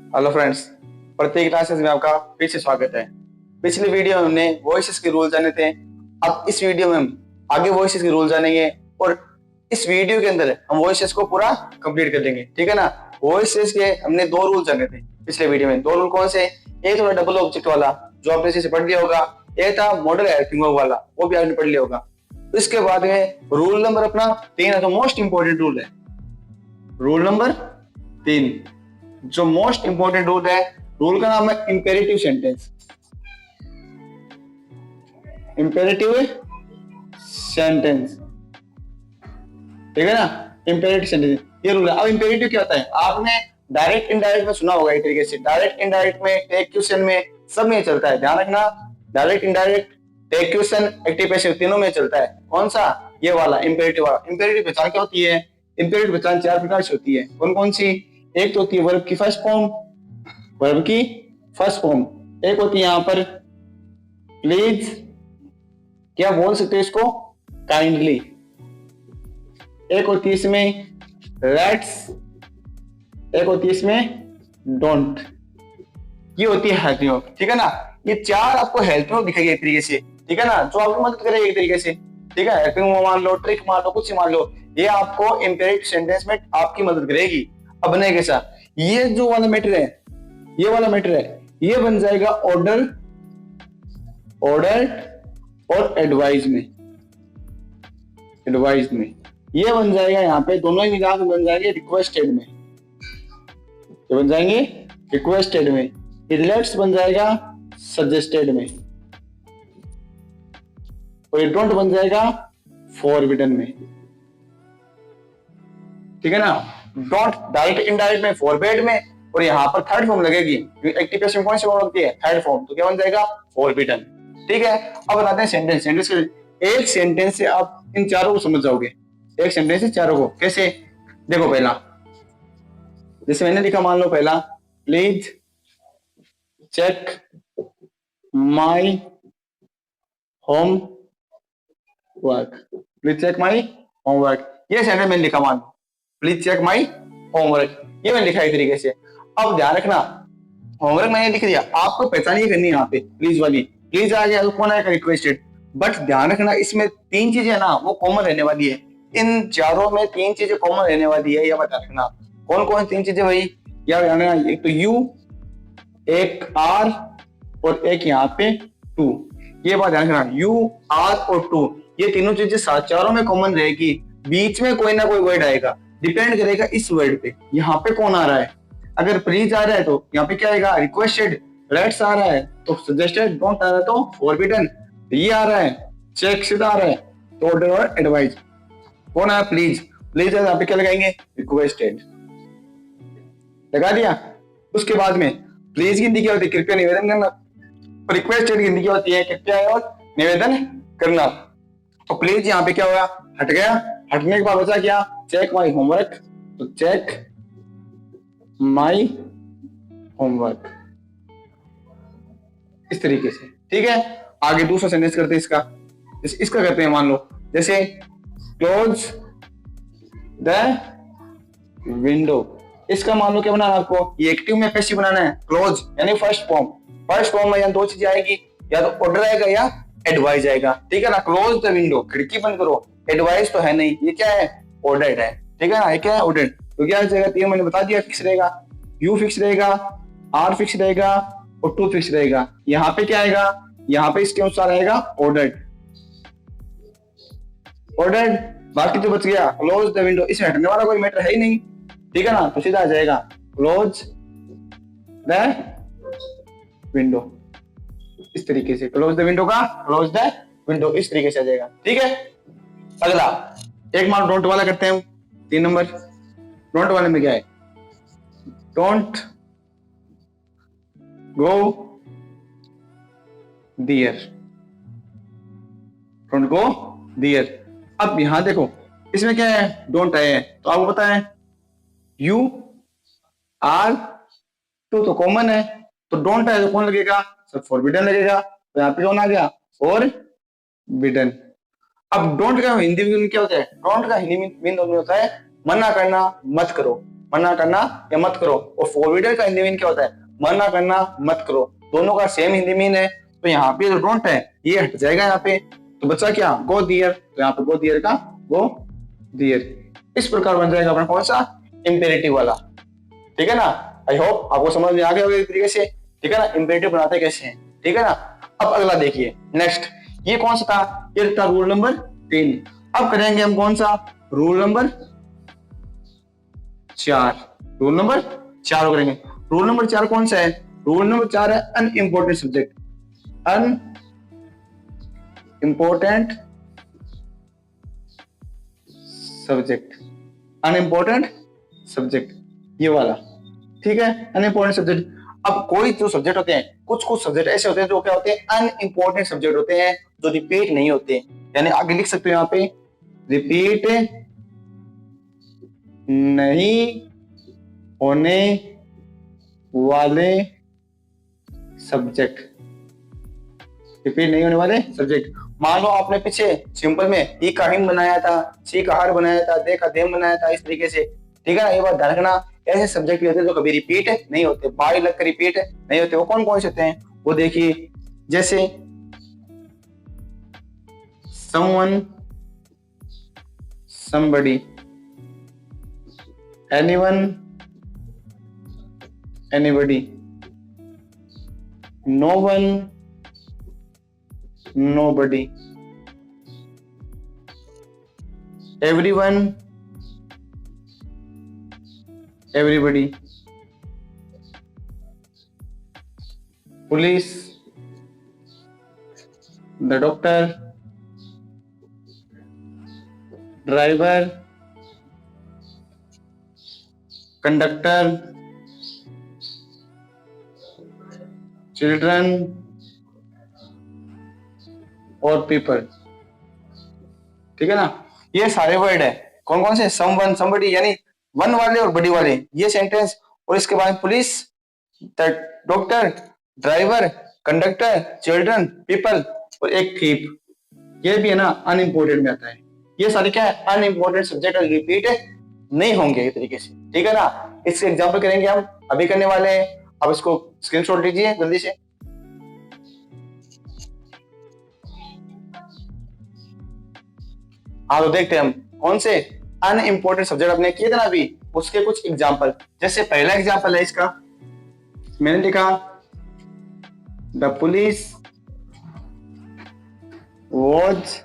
Hello friends, प्रत्येक classes में आपका फिर से स्वागत है। पिछली वीडियो में हमने वॉइसेस के रूल जाने थे। अब इस वीडियो में हम आगे वॉइसेस के रूल जानेंगे और इस वीडियो के अंदर हम वॉइसेस को पूरा कंप्लीट कर देंगे, ठीक है ना। वॉइसेस के हमने दो रूल जाने थे पिछले वीडियो में। दो रूल कौन से? एक तो डबल ऑब्जेक्ट वाला जो आपने इसे पढ़ लिया होगा, एक था मॉडल हेल्पिंग वर्ब वाला, वो भी आपने पढ़ लिया होगा। इसके बाद में रूल नंबर अपना 3 है, तो मोस्ट इंपोर्टेंट रूल है रूल नंबर 3। जो मोस्ट इंपोर्टेंट रूल है, रूल का नाम है इंपेरेटिव सेंटेंस। इंपेरेटिव सेंटेंस, ठीक है ना। इंपेरेटिव सेंटेंस ये रूल है। अब इंपेरेटिव क्या होता है? आपने डायरेक्ट इनडायरेक्ट में सुना होगा एक तरीके से। डायरेक्ट इनडायरेक्ट में, टेक क्वेश्चन में, सब में चलता है, ध्यान रखना। Direct indirect, tag question, active passive तीनों में चलता है। कौन सा? ये वाला इंपेरेटिव वाला। इंपेरेटिव पहचान क्या होती है? इंपेरेटिव पहचान 4 प्रकार से होती है। कौन कौन सी? एक तो होती है वर्ब की फर्स्ट फॉर्म, वर्ब की फर्स्ट फॉर्म। एक होती है यहाँ पर प्लीज, क्या बोल सकते हैं इसको? काइंडली। एक होती है इसमें लेट्स, एक होती है इसमें डोंट। ये होती है हेल्पिंग वर्ब, ठीक है ना। ये 4 आपको हेल्पिंग वर्ब दिखाई एक तरीके से, ठीक है ना, जो आपको मदद करेगी एक तरीके से, ठीक है। हेल्पिंग वर्ब मान लो, ट्रिक मान लो, कुछ मान लो, ये आपको इंपेरेटिव सेंटेंस में आपकी मदद करेगी। अब बने कैसा? ये जो वाला मैटर है, ये वाला मैटर है, ये बन जाएगा ऑर्डर, ऑर्डर और एडवाइस में, एडवाइस में। ये बन जाएगा यहाँ पे, दोनों ही मिला बन जाएंगे रिक्वेस्टेड में। ये बन जाएंगे रिक्वेस्टेड में। ये लेट्स बन जाएगा सजेस्टेड में, और ये डोंट बन जाएगा फॉरबिडन में, ठीक है ना। डोंट डायरेक्ट इनडायरेक्ट में, फॉरबिड में, और यहाँ पर थर्ड फॉर्म लगेगी। एक्टिव पैसिव कौन सी फॉर्म होती है? Third form. तो क्या बन जाएगा? फॉरबिडन, ठीक है। अब बनाते हैं सेंटेंस। सेंटेंस के एक सेंटेंस से आप इन चारों को समझ जाओगे। एक सेंटेंस से चारों को कैसे? देखो, पहला जैसे मैंने लिखा, मान लो पहला, please check my home work, please check my homework. ये सेंटेंस मैंने लिखा, मान लो प्लीज चेक माई होमवर्क, ये मैंने लिखा एक तरीके से। अब ध्यान रखना, होमवर्क मैंने लिख दिया, आपको पहचान ये करनी है यहाँ पे प्लीज वाली। प्लीज आ गया तो कौन आएगा? रिक्वेस्टेड। बट ध्यान रखना, इसमें 3 चीजें है ना, वो कॉमन रहने वाली है। इन चारों में 3 चीजें कॉमन रहने वाली है, यह बता रखना। कौन कौन 3 चीजें भाई? या ध्यान रखना, एक तो यू, एक आर, और एक यहाँ पे टू। ये बात ध्यान रखना, यू, आर और टू, ये तीनों चीजें चारों में कॉमन रहेगी। बीच में कोई ना कोई वर्ड आएगा, डिपेंड करेगा इस वर्ड पे। यहाँ पे कौन आ रहा है? अगर प्लीज आ रहा है तो यहाँ पे क्या आएगा? रिक्वेस्टेड। लेट्स आ रहा है तो सजेस्टेड। डोंट आ रहा है तो फॉरबिडन। ये आ रहा है, चेक सीधा आ रहा है तो ऑर्डर और एडवाइस। कौन आया? प्लीज। प्लीज है, यहाँ पे क्या लगाएंगे? रिक्वेस्टेड, लगा दिया। उसके बाद में प्लीज की हिंदी क्या होती है? कृपया निवेदन करना। रिक्वेस्टेड की हिंदी क्या होती है? कृपया और निवेदन करना। तो प्लीज यहाँ पे क्या हुआ? हट गया। हटने के बाद बचा क्या? Check my homework. तो चेक माई होमवर्क, इस तरीके से, ठीक है। आगे दूसरा सेंटेंस करते हैं इसका। इसका करते हैं, मान लो जैसे क्लोज द विंडो। इसका मान लो क्या बनाना है आपको? ये एक्टिव में पैसिव बनाना है। क्लोज यानी फर्स्ट फॉर्म। फर्स्ट फॉर्म में या 2 चीजें आएगी, या तो ऑर्डर आएगा या एडवाइस आएगा, ठीक है ना। क्लोज द विंडो, खिड़की बंद करो। एडवाइस तो है नहीं, ये क्या है? ऑर्डर है, ठीक है ना। ये क्या है? ऑर्डर। तो क्या जगह 3 मैंने बता दिया, फिक्स रहेगा। यू फिक्स रहेगा, आर फिक्स रहेगा और टू फिक्स रहेगा। यहाँ पे क्या आएगा? यहाँ पे इसके अनुसार आएगा ऑर्डर्ड, ऑर्डर्ड। बाकी तो बच गया क्लोज द विंडो, इसमें हटने वाला कोई मैटर है ही नहीं, ठीक है ना। तो सीधा आ जाएगा क्लोज द विंडो, इस तरीके से। क्लोज द विंडो का क्लोज द विंडो, इस तरीके से आ जाएगा, ठीक है। अगला एक मान डोंट वाला करते हैं, 3 नंबर। डोंट वाले में क्या है? Don't go there, don't go there. अब यहां देखो, इसमें क्या है? डोंट है, तो आपको पता है यू, आर, टू तो कॉमन है, तो डोंट है तो कौन लगेगा? सब फॉरबिडन लगेगा। तो यहाँ पे कौन आ गया? फॉरबिडन। अब डोंट का हिंदी में क्या होता है? डोंट का हिंदी में होता है मना करना, मत करो। मना करना या मत करो, और फोरबिडन का हिंदी मीन क्या होता है, मना करना मत करो, दोनों का सेम हिंदी मीन है। तो यहाँ पे जो डोंट है ये हट जाएगा यहाँ पे, तो बच्चा क्या गो दियर, तो यहाँ पे गो दियर का गो दियर। इस प्रकार बन जाएगा अपना कौन सा इंपेरेटिव वाला। ठीक है ना, आई होप आपको समझ में आ गया होगा इस तरीके से। ठीक है ना, इंपेरेटिव बनाते कैसे हैं। ठीक है ना, अब अगला देखिए नेक्स्ट, ये कौन सा था, ये था रूल नंबर 3। अब करेंगे हम कौन सा, रूल नंबर 4। रूल नंबर 4 करेंगे। रूल नंबर 4 कौन सा है, रूल नंबर 4 है unimportant subject. Unimportant subject, unimportant subject, ये वाला। ठीक है, अनइम्पोर्टेंट सब्जेक्ट। अब कोई जो सब्जेक्ट होते हैं, कुछ कुछ सब्जेक्ट ऐसे होते हैं जो क्या होते हैं, अनइम्पोर्टेंट सब्जेक्ट होते हैं, जो रिपीट नहीं होते। यानी आगे लिख सकते हो यहाँ पे, रिपीट नहीं होने वाले सब्जेक्ट, रिपीट नहीं होने वाले सब्जेक्ट। मान लो आपने पीछे सिंपल में ई का हिम बनाया था, सी का हर बनाया था, दे का देम बनाया था, इस तरीके से। ठीक है ना, ये बात ध्यान रखना, ऐसे सब्जेक्ट भी होते हैं जो कभी रिपीट नहीं होते, बाई लग कर रिपीट नहीं होते। वो कौन कौन से होते हैं, वो देखिए, जैसे someone, somebody, anyone, anybody, no one, nobody, everyone, everybody, police, the doctor, driver, conductor, children और पीपल। ठीक है ना, ये सारे वर्ड है कौन कौन से, समवन, समबडी, यानी वन वाले और बड़ी वाले ये सेंटेंस, और इसके बाद police, doctor, driver, conductor, children, people और एक थीप, ये भी है ना अनइम्पोर्टेंट में आता है। ये सारे क्या है, अनइम्पोर्टेंट सब्जेक्ट, रिपीट नहीं होंगे इस तरीके से। ठीक है ना, इसके एग्जाम्पल करेंगे हम, अभी करने वाले हैं। अब इसको स्क्रीनशॉट लीजिए जल्दी से। हाँ, तो देखते हैं हम कौन से अनइम्पोर्टेंट सब्जेक्ट अपने किए थे ना अभी, उसके कुछ एग्जाम्पल। जैसे पहला एग्जाम्पल है इसका, मैंने लिखा the police was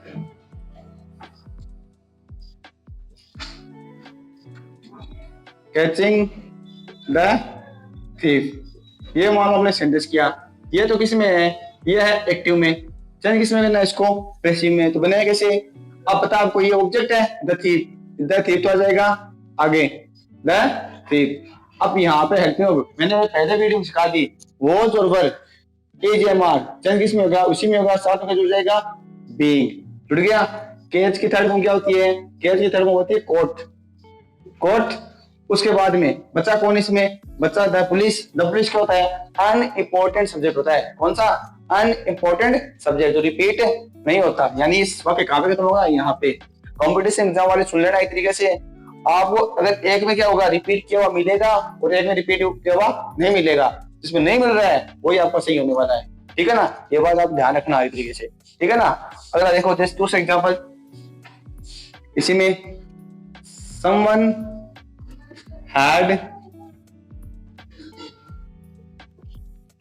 catching the thief. ये मान लो हमने सेंटेंस किया, ये तो किस में है, ये है एक्टिव में, चल किस में करना है इसको, पैसिव में। तो बनाया कैसे, अब पता आपको ये ऑब्जेक्ट है द थीफ तो आ जाएगा आगे द थीफ। अब यहाँ पे हेल्पिंग वर्ब मैंने पहले वीडियो में सिखा दी, वॉज और वर, AGMR, चल किस में होगा, उसी में होगा, साथ में जुड़ जाएगा बीइंग, जुड़ गया। कैच की थर्ड फॉर्म क्या होती है, कैच की थर्ड फॉर्म होती है कोट, कोट। उसके बाद में बचा कौन इसमें, बचा द पुलिस। द पुलिस क्या होता है, अनइम्पोर्टेंट सब्जेक्ट होता है। कौन सा, अनइम्पोर्टेंट सब्जेक्ट, जो रिपीट नहीं होता। यानी इस वाक्य कहां पे खत्म होगा, यहाँ पे। कॉम्पिटिशन एग्जाम वाले सुन लेना एक तरीके से, आपको अगर एक में क्या होगा, रिपीट किया हुआ मिलेगा, और एक में रिपीट किया हुआ नहीं मिलेगा, जिसमें नहीं मिल रहा है वही आपका सही होने वाला है। ठीक है ना, ये बात आप ध्यान रखना एक तरीके से। ठीक है ना, अगला देखो जैसे दूसरा एग्जाम्पल, इसी में someone had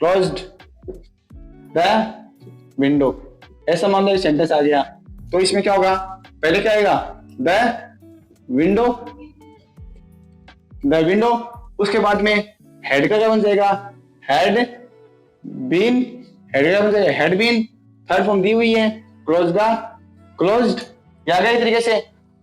closed the window, ऐसा मान लो सेंटेंस आ गया। तो इसमें क्या होगा, पहले क्या आएगा, द विंडो, द विंडो। उसके बाद में हेड का क्या बन जाएगा, हैड बीन, हेड का बन जाएगा हैड बीन, थर्ड फॉर्म दी हुई है, क्लोज द, क्लोज्ड, ये आ गया इस तरीके से।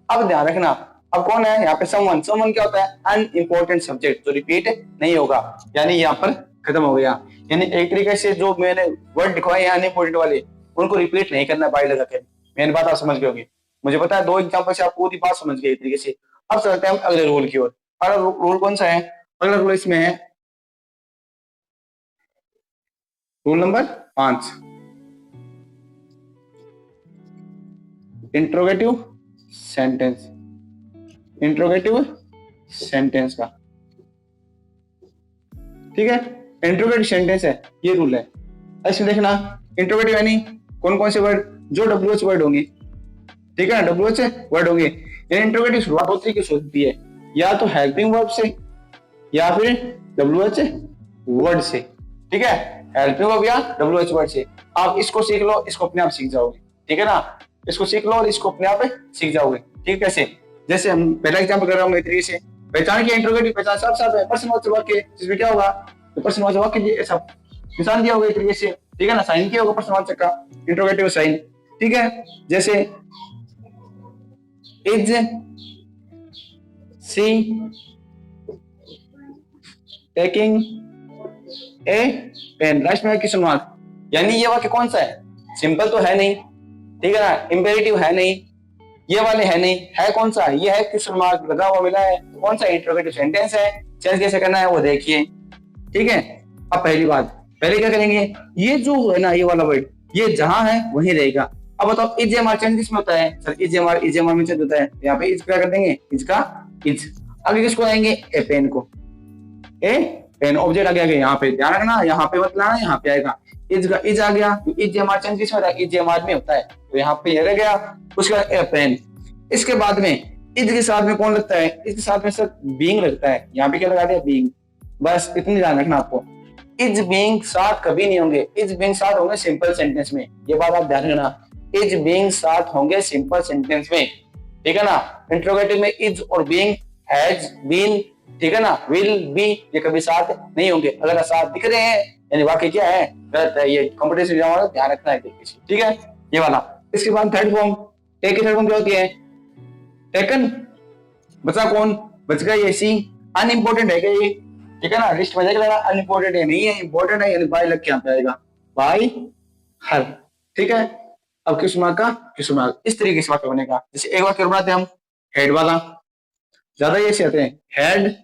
अब ध्यान रखना, अब कौन है यहाँ पे, समवन। समवन क्या होता है, अनइम्पोर्टेंट सब्जेक्ट, जो रिपीट नहीं होगा, यानी यहाँ पर खत्म हो गया। यानी एक तरीके से जो मैंने वर्ड लिखवाए हैं अनइम्पोर्टेंट वाले, उनको रिपीट नहीं करना बाई लगा के। मेन बात आप समझ गए होंगे, मुझे पता है 2 एग्जाम्पल से आप पूरी बात समझ गए एक तरीके से। अब चलते हैं हम अगले रूल की ओर। अगला रूल कौन सा है, अगला रूल इसमें है rule number 5, interrogative sentence, interrogative sentence का। ठीक है, इंट्रोगेटिव सेंटेंस है, ये रूल है। इसमें देखना इंट्रोगेटिव यानी कौन कौन से वर्ड, जो WH वर्ड होंगे, ठीक है ना, WH वर्ड होंगे। इंट्रोगेटिव शुरुआत दो तरीके से होती है, या तो हेल्पिंग वर्ब से या फिर WH वर्ड से, ठीक है, हेल्पिंग वर्ब या WH वर्ड से। आप इसको सीख लो, इसको अपने आप सीख जाओगे, ठीक है ना, इसको सीख लो और इसको अपने आप सीख जाओगे, ठीक। कैसे, जैसे हम पहला एग्जांपल कर रहा हूँ तरीके से, पहचान की इंट्रोगेटिव पहचान साफ साफ है, पर्सनवाचक वाक्य, जिसमें क्या होगा, तो पर्सनवाचक वाक्य ऐसा निशान दिया होगा एक तरीके से, ठीक है ना, साइन किया होगा पर्सनवाचक का, इंट्रोगेटिव साइन, ठीक है। जैसे is she taking a pen, last में क्वेश्चन मार्क, यानी ये वाक्य कौन सा है, सिंपल तो है नहीं, ठीक है ना, इंपेरेटिव है नहीं, ये वाले है नहीं, है कौन सा, ये है क्वेश्चन मार्क लगा हुआ मिला है, तो कौन सा इंट्रोगेटिव सेंटेंस है, चेंज कैसे करना है वो देखिए, ठीक है। अब पहली बात, पहले क्या करेंगे, ये जो है ना ये वाला वर्ड, ये जहां है वहीं रहेगा। अब बताओ इज एम आर चेंज किसमें होता है, सर इज एम आर में चेंज होता है, यहाँ पे इज क्या कर देंगे, इज का इज, आगे किसको आएंगे, ए पेन को, ए पेन ऑब्जेक्ट आ गया यहाँ पे, ध्यान रखना, यहाँ पे मत लाना, यहाँ पे आएगा, इज का इज आ गया, तो इज एम आर चेंज किसमें होता है, इज एम आर में होता है, तो यहाँ पे ये रह गया, उसका ए पेन। इसके बाद में इज के साथ में कौन लगता है, इसके साथ में सर बीइंग लगता है, यहाँ पे क्या लगा दिया, बीइंग, बस इतनी ध्यान रखना आपको, इज बीइंग साथ कभी नहीं होंगे, इज बीइंग साथ होंगे सिंपल सेंटेंस में, ये बात आप ध्यान रखना, इज बीइंग साथ होंगे सिंपल सेंटेंस में, ठीक है ना। इंट्रोगेटिव में इज और बीइंग, हैज बीन, ठीक है ना, विल बी, ये कभी साथ नहीं होंगे, अगर साथ दिख रहे हैं यानी वाक्य क्या है, गलत है, ये कॉम्पिटिशन ध्यान रखना है, ठीक है, ये वाला। इसके बाद थर्ड फॉर्म, टेक की थर्ड फॉर्म क्या होती है, टेकन, बचा कौन, बच गया ये सी, अनइम्पोर्टेंट है क्या ये, ठीक है ना, लिस्ट में देख लेना, अनइम्पोर्टेंट है नहीं है, इंपॉर्टेंट है, यानी बाय लग के यहाँ पे आएगा, बाय हर, ठीक है। अब किस मार्क का, किस मार्क, इस तरीके से वाक्य बनेगा। जैसे एक वाक्य बनाते हैं हम, हेड वाला, ज्यादा ये से आते हैं, had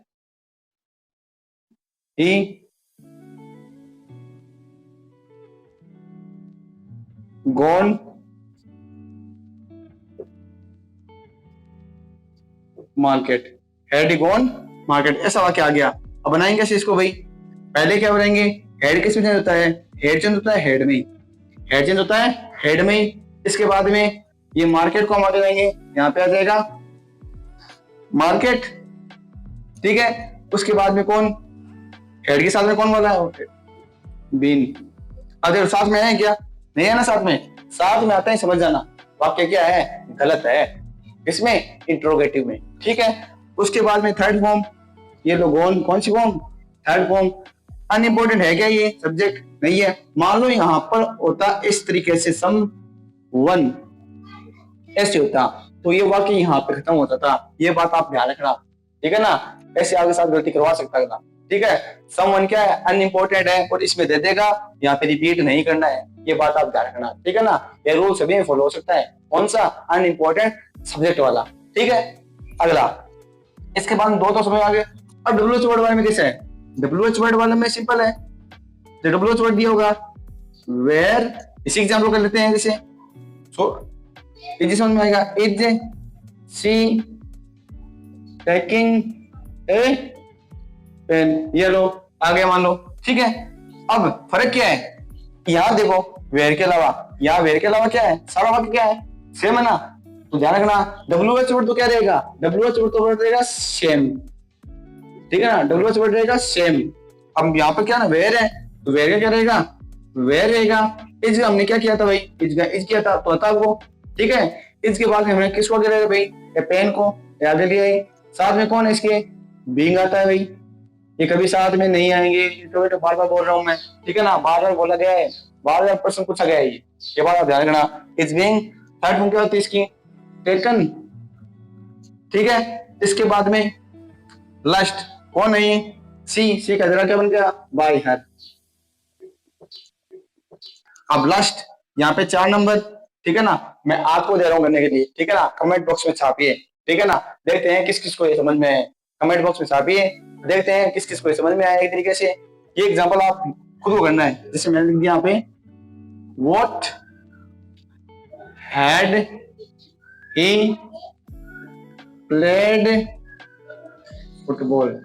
he gone market, had he gone market, ऐसा वाक्य आ गया। अब बनाएंगे कैसे इसको भाई, पहले क्या बनाएंगे, हेड किस में चेंज होता है, हेड चेंज होता है हेड में, हेड चेंज होता है हेड में। इसके बाद में ये मार्केट को हम आगे जाएंगे, यहाँ पे आ जाएगा मार्केट, ठीक है। उसके बाद में कौन, हेड के साथ में कौन बोला है, बीन, अगर साथ में है क्या, नहीं है ना, साथ में आता है, समझ जाना, वाक्य क्या है, गलत है, इसमें इंट्रोगेटिव में, ठीक है। उसके बाद में थर्ड फॉर्म, ये लो गॉन, कौन सी फॉर्म, थर्ड फॉर्म, अनइम्पोर्टेंट है क्या ये, सब्जेक्ट नहीं है, मान लो यहाँ पर होता इस तरीके से सम वन, ऐसे होता तो ये वाक्य यहाँ पे खत्म होता था, ये बात आप ध्यान रखना, ठीक है ना, ऐसे आगे साथ गलती करवा सकता है, ठीक है। समवन क्या है, अनइम्पोर्टेंट है और इसमें दे देगा, यहाँ पे रिपीट नहीं करना है, ये बात आप ध्यान रखना, ठीक है ना, ये रूल सभी में फॉलो हो सकता है, कौन सा, अनइम्पोर्टेंट सब्जेक्ट वाला, ठीक है। अगला, इसके बाद दो तो समझ आ गए। अब WH वर्ड वाले में कैसे है, WH वर्ड वाले में सिंपल है, तो WH वर्ड दिया होगा वेयर, इसी एग्जाम्पल कर लेते हैं, जैसे इज समझ में आएगा, is she taking a pen, ये लो आ गया मान लो, ठीक है। अब फर्क क्या है, यहाँ देखो वेयर के अलावा, यहाँ वेयर के अलावा क्या है, सारा वाक्य क्या है, सेम है ना, तो ध्यान रखना WH वर्ड तो क्या रहेगा, WH वर्ड तो रहेगा सेम, ठीक है ना, WH वर्ड रहेगा सेम। अब यहाँ पर क्या ना वेयर है, तो वेयर का क्या रहेगा, वेयर रहेगा। इज का हमने क्या किया था भाई, इज किया था तो था वो, ठीक है। इसके बाद हमने किसको आगे रहेगा भाई, पेन को आगे लिया है, साथ में कौन है इसके, बीइंग आता है भाई, ये कभी साथ में नहीं आएंगे, तो बार बार बोल रहा हूं मैं, ठीक है ना, बार बार बोला गया है, बार बार प्रश्न पूछा गया है, ये बात आप ध्यान रखना। इज बीइंग थर्ड फॉर्म क्या होती है इसकी, टेकन, ठीक है। इसके बाद में लास्ट कौन है, सी का जरा क्या बन गया, बाय हर। अब लास्ट यहाँ पे 4 नंबर, ठीक है ना, मैं आपको दे रहा हूँ करने के लिए, ठीक है ना, कमेंट बॉक्स में छापिए, ठीक है ना, देखते हैं किस किस को ये समझ में है, कमेंट बॉक्स में छापिए, देखते हैं किस किस को ये समझ में आया एक तरीके से। ये एग्जांपल आप खुद को करना है, जैसे मैंने लिख दिया यहाँ पे, what had he played football,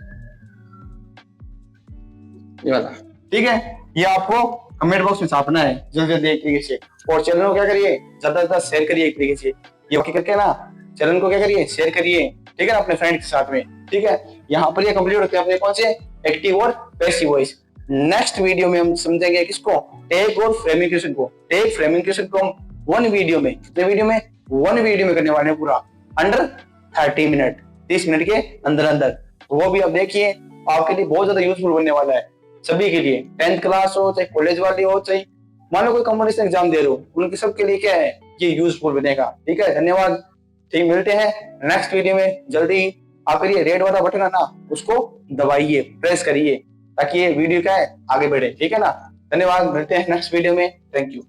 ये वाला, ठीक है। ये आपको कमेंट बॉक्स में छापना है जल्दी जल्दी एक तरीके से। और चैनल को क्या करिए, ज्यादा से ज्यादा शेयर करिए एक तरीके से, ये बाकी करके ना चैनल को क्या करिए, शेयर करिए, ठीक है ना, अपने फ्रेंड के साथ में, ठीक है। यहाँ पर ये कंप्लीट होते हैं अपने कौन से, एक्टिव और पैसिव वॉइस। नेक्स्ट वीडियो में हम समझेंगे किसको, टैग और फ्रेमिंग क्वेश्चन को। टैग फ्रेमिंग क्वेश्चन को हम वन वीडियो में, कितने वीडियो में, वन वीडियो में करने वाले हैं पूरा, अंडर 30 मिनट, 30 मिनट के अंदर अंदर। वो भी आप देखिए, आपके लिए बहुत ज्यादा यूजफुल बनने वाला है सभी के लिए, 10th क्लास हो चाहे कॉलेज वाले हो चाहे मान लो कोई कॉम्पिटिशन एग्जाम दे रहे हो, उनके सबके लिए क्या है, ये यूजफुल बनेगा, ठीक है। धन्यवाद, ठीक, मिलते हैं नेक्स्ट वीडियो में जल्दी ही। आप ये रेड वाला बटन है ना, उसको दबाइए, प्रेस करिए, ताकि ये वीडियो क्या है, आगे बढ़े, ठीक है ना। धन्यवाद, मिलते हैं नेक्स्ट वीडियो में, थैंक यू।